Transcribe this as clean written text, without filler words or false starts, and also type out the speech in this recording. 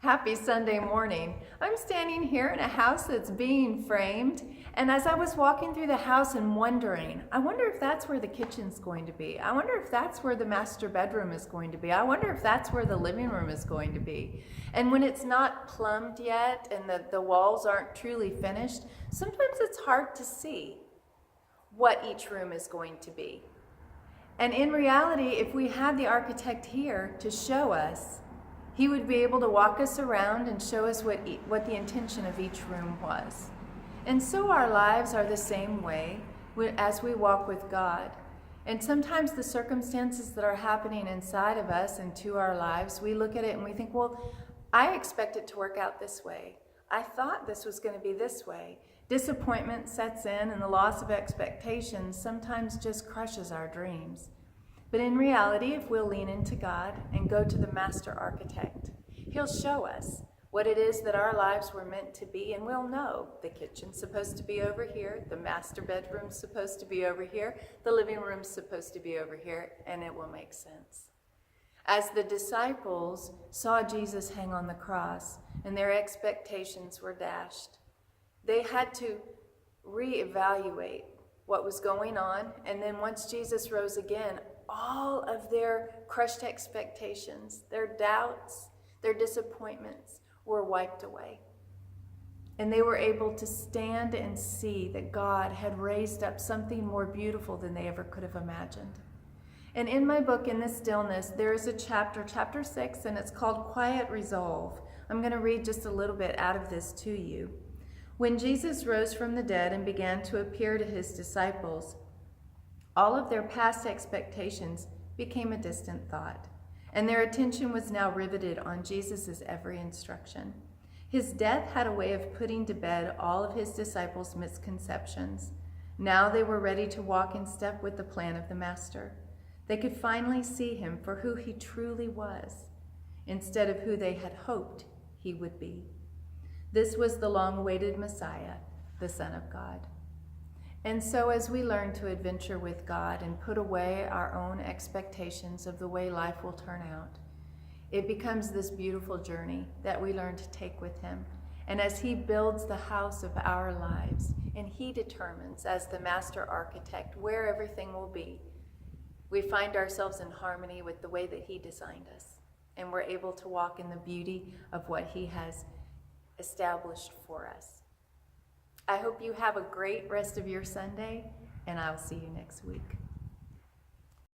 Happy Sunday morning. I'm standing here in a house that's being framed, and as I was walking through the house and wondering, I wonder if that's where the kitchen's going to be. I wonder if that's where the master bedroom is going to be. I wonder if that's where the living room is going to be. And when it's not plumbed yet and the walls aren't truly finished, sometimes it's hard to see what each room is going to be. And in reality, if we had the architect here to show us, he would be able to walk us around and show us what the intention of each room was. And so our lives are the same way as we walk with God. And sometimes the circumstances that are happening inside of us and to our lives, we look at it and we think, well, I expect it to work out this way. I thought this was going to be this way. Disappointment sets in, and the loss of expectations sometimes just crushes our dreams. But in reality, if we'll lean into God and go to the master architect, he'll show us what it is that our lives were meant to be, and we'll know the kitchen's supposed to be over here, the master bedroom's supposed to be over here, the living room's supposed to be over here, and it will make sense. As the disciples saw Jesus hang on the cross and their expectations were dashed, they had to reevaluate what was going on, and then once Jesus rose again, all of their crushed expectations, their doubts, their disappointments were wiped away. And they were able to stand and see that God had raised up something more beautiful than they ever could have imagined. And in my book, In the Stillness, there is a chapter 6, and it's called Quiet Resolve. I'm going to read just a little bit out of this to you. When Jesus rose from the dead and began to appear to his disciples, all of their past expectations became a distant thought, and their attention was now riveted on Jesus' every instruction. His death had a way of putting to bed all of his disciples' misconceptions. Now they were ready to walk in step with the plan of the Master. They could finally see him for who he truly was, instead of who they had hoped he would be. This was the long-awaited Messiah, the Son of God. And so as we learn to adventure with God and put away our own expectations of the way life will turn out, it becomes this beautiful journey that we learn to take with him. And as he builds the house of our lives, and he determines as the master architect where everything will be, we find ourselves in harmony with the way that he designed us. And we're able to walk in the beauty of what he has established for us. I hope you have a great rest of your Sunday, and I'll see you next week.